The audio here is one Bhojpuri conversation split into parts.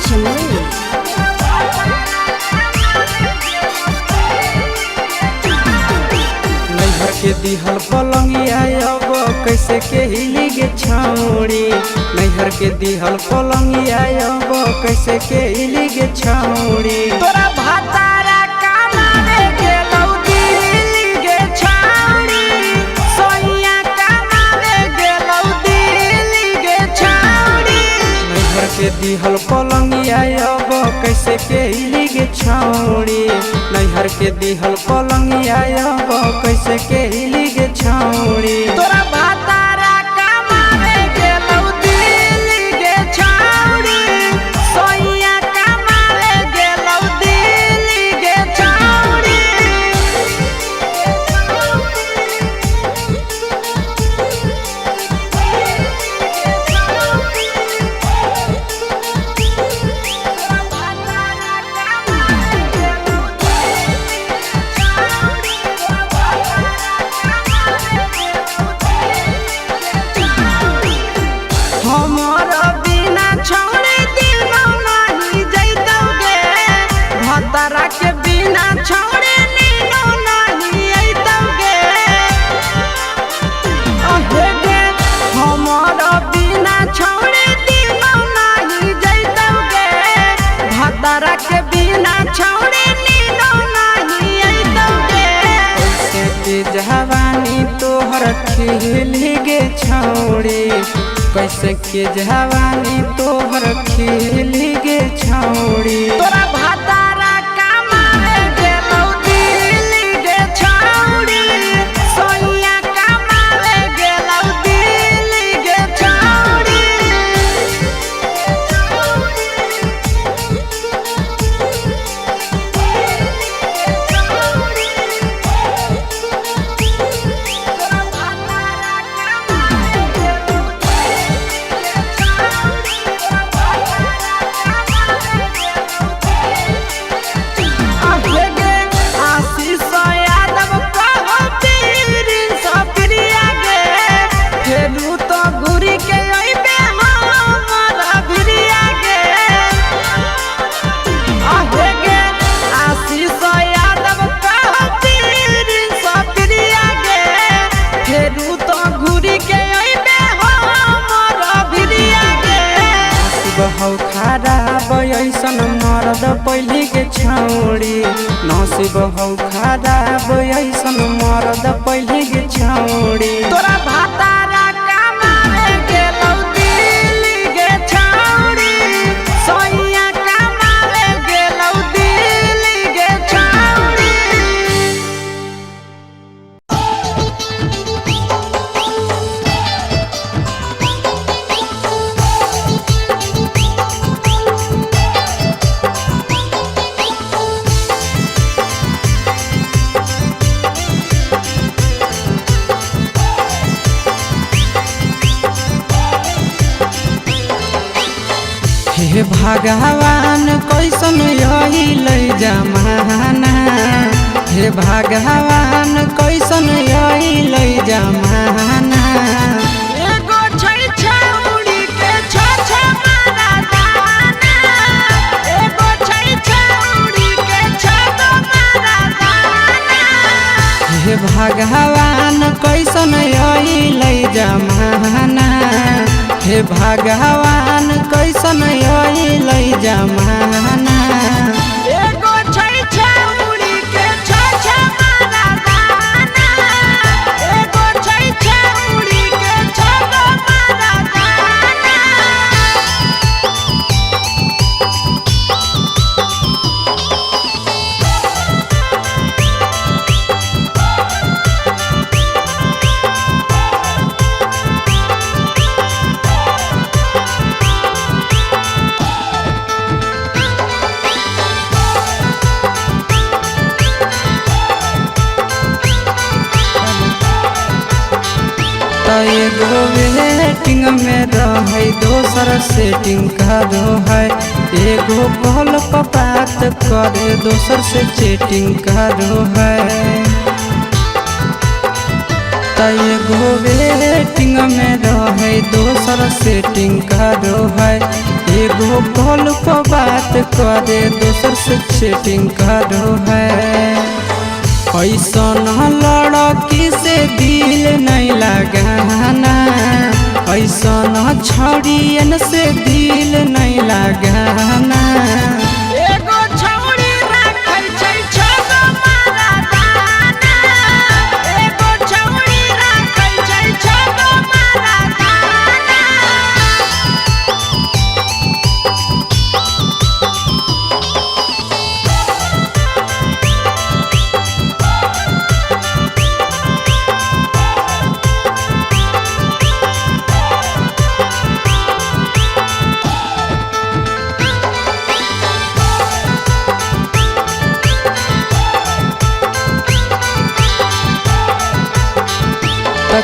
चमोली। नैहर के दिहल पलंगिया अब कैसे के हिली गे छौड़ी। नैहर के दिहल पलंगिया अब कैसे के हिली गे छौड़ी। तोरा भातारा कमावे गेलौ दिल्ली गे छौड़ी। सोइया कमावे गेलौ दिल्ली गे छौड़ी। नैहर के दिहल पलंगिया अब कैसे के हिली गे छौड़ी। नैहर के दिहल पलंगिया अब कैसे के हिली गे छौड़ी। तोरा भातारा कमावे गेलौ दिल्ली गे छौड़ी। सोइया कमावे गेलौ दिल्ली गे छौड़ी। हमर बिना छौड़े दिनो नहीं जैतौगे। भतरा के बिना छौड़े नीनो नहीं अइतौगे। अहे गे हमर बिना छौड़े दिनो नहीं जैतौगे। भतरा के बिना छौड़े नीनो नहीं अइतौगे। कैसे के जवानी तोहर खिली गे छौड़ी। कैसे के जवानी तोहर खिली गे छौड़ी। तोरा भातारा कमावे गेलौ दिल्ली गे छौड़ी। सोइया कमावे गेलौ दिल्ली गे छौड़ी। अहे गे आशीष यादव कहो पीरिन सप्रिया गे। फेरू तो घुरी के अइबे हमरा भिरिया गे। अहे गे आशीष यादव कहो पीरिन सप्रिया गे। फेरू तो घुरी के अइबे हमरा भिरिया गे। नसीब हौ खराब ऐसन मरद पहली के छौड़ी। नसीब हौ खराब ऐसन मरद पहली के छौड़ी। तोरा भातारा कमावे गेलौ दिल्ली गे छौड़ी। सोइया कमावे गेलौ दिल्ली गे छौड़ी। हे भगवान कैसन अइलै जमाना। हे भगवान कैसन अइलै जमाना। एगो छै छौड़ी के छ मारा दाना। एगो छै छौड़ी के छ मारा दाना। हे भगवान कैसन अइलै जमाना। हे भगवान कैसन अइलै जमाना। एगो छै छौड़ी के छ मारा दाना। एगो छै छौड़ी के छ मारा दाना। एगो वेटिंग में रहे दोसर सेटिंग करो है। एगो कॉल पर बात करे दोसर से चैटिंग करो है। एगो वेटिंग में रहे दोसर सेटिंग करो है, एगो कॉल पर बात करे दोसर से चैटिंग करो है। ऐसा लड़की से दिल नहीं लगाना, ऐसा छड़ियन से दिल नहीं लगाना।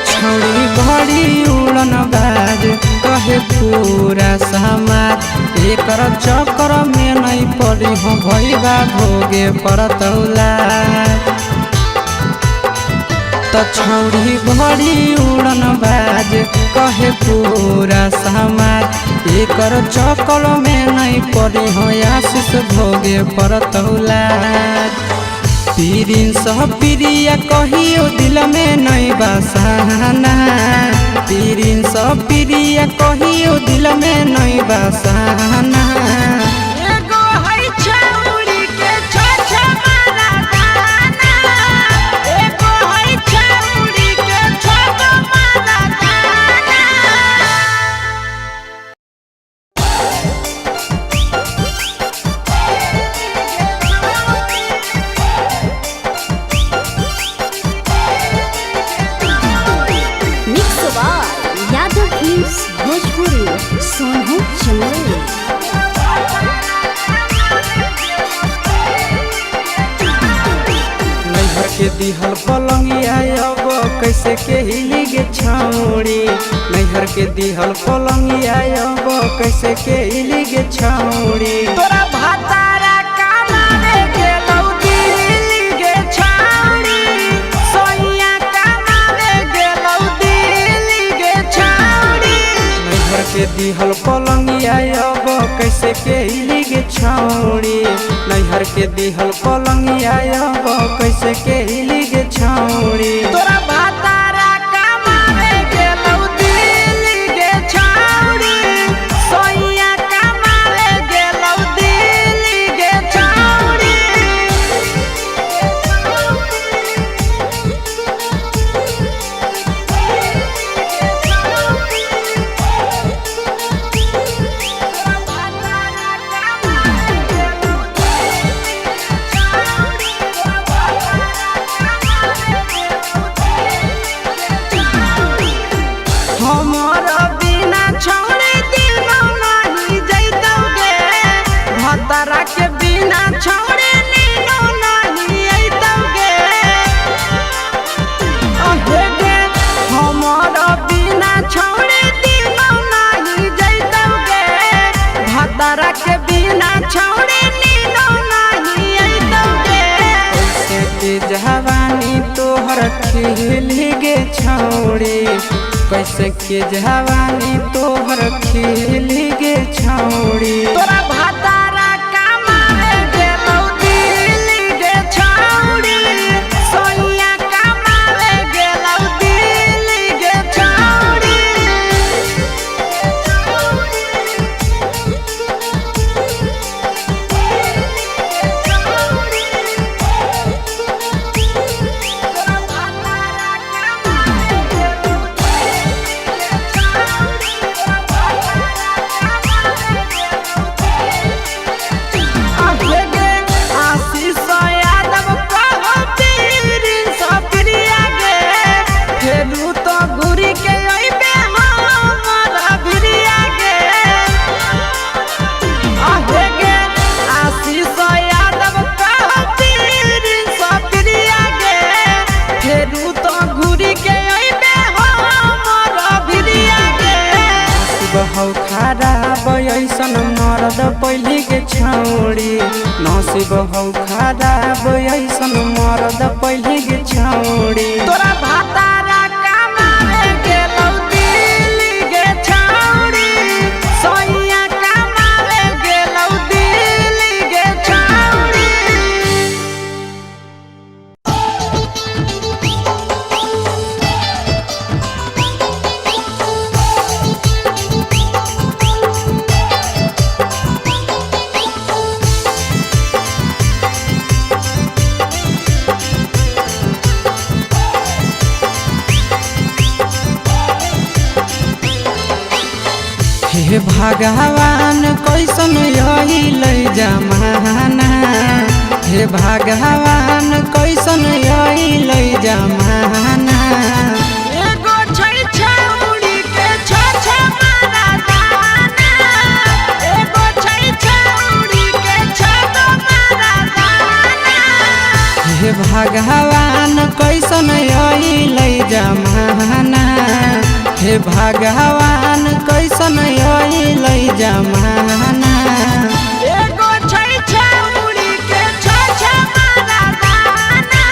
छौड़ी बड़ी उड़न बाज कहे पूरा समाज, एकर चक्कर में नहीं पड़ी हो भैया भोगे परतौला। छौड़ी बड़ी उड़न बाज कहे पूरा समाज, एकर चक्कर में नहीं पड़ी हो आशीष भोगे परतौला। पीरिन सह प्रिया कहियो दिल में नहीं बसाना, पीरिन सह प्रिया कहियो दिल में नहीं बसाना। नैहर के दिहल पलंगिया अब कैसे के हिली गे छौड़ी, नैहर के दिहल पलंगिया अब कैसे के हिली गे छौड़ी। तोरा भातारा कमावे गेलौ दिल्ली गे छौड़ी, सोइया कमावे गेलौ दिल्ली गे छौड़ी। नैहर के दिहल पलंगिया अब कैसे के हिली गे छौड़ी, नैहर के दिहल पलंगिया अब कैसे के हिली गे छौड़ी। तोरा भातारा कमावे गेलौ दिल्ली गे छौड़ी, सोइया कमावे गेलौ दिल्ली गे छौड़ी। हमारा बिना छौड़े दिनो नहीं जैतौगे, भतरा के बिना छौड़े नीनो नहीं अइतौगे। अहे गे हमारा बिना छौड़े दिनो नहीं जैतौगे, भतरा के बिना छौड़े नीनो नहीं अइतौगे। कैसे के जवानी तोहर खिली गे छौड़ी, कैसे के जवानी तोहर खिली गे छौड़ी। तोरा भातारा कमावे गेलौ दिल्ली गे छौड़ी, सोइया कमावे गेलौ दिल्ली गे छौड़ी। हौ खराब ऐसन मरद पहली के छौड़ी, नसीब हौ खराब ऐसन मरद पहली के छौड़ी। तोरा भातारा हे भगवान कैसन अइल जमाना, हे भगवान कैसन अइल जमाना। एगो छै छौरी के छ मारा दाना, एगो छै छौरी के छ मारा दाना। हे भगवान कैसन अइल जमाना, हे भगवान कैसन अइल जमाना। एगो छै छौरी के छ मारा दाना,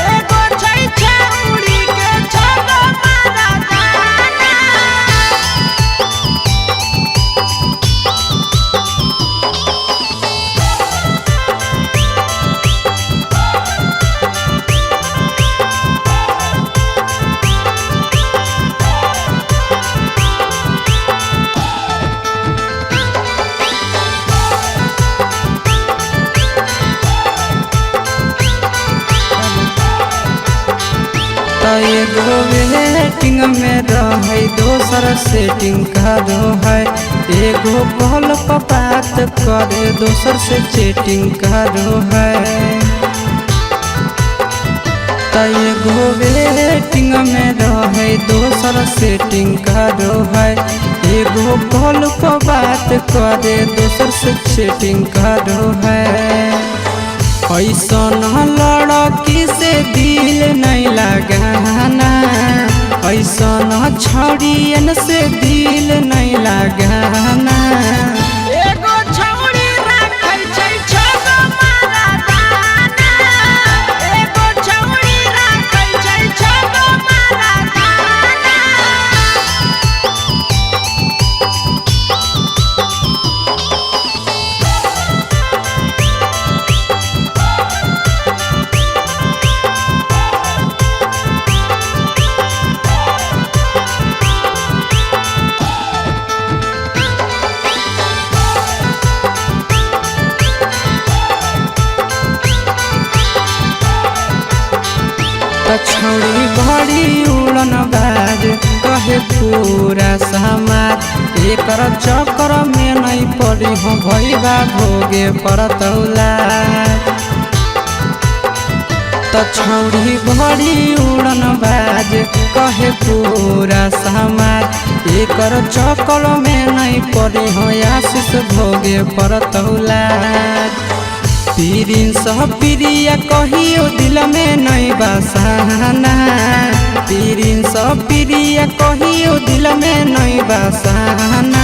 एगो छै छौरी के छ मारा दाना। एगो वेटिंग में रहे दोसर सेटिंग करो है, एगो कॉल पर बात करे दोसर से चैटिंग करो है। एगो वेटिंग में रहे दोसर सेटिंग करो है, एगो कॉल पर बात करे दोसर से चैटिंग करो है। ऐसन लड़की से दिल नहीं लगाना, ऐसन छड़ियन से दिल नहीं लगाना। एगो छौरी राखै छै छ मारा दाना, एगो छौरी राखै छै छ मारा दाना। छौरी बड़ी उड़न बाज कहे पूरा समाज, एकर चक्कर में नहीं पड़ी हो भैया भोगे परतौला। छौरी बड़ी उड़न बाज कहे पूरा समाज, एकर चक्कर में नहीं पड़ी हो आशीष भोगे परतौला। पीरिन सह प्रिया कहियो दिल में नहीं बसाना, पीरिन सह प्रिया कहियो दिल में नहीं बसाना।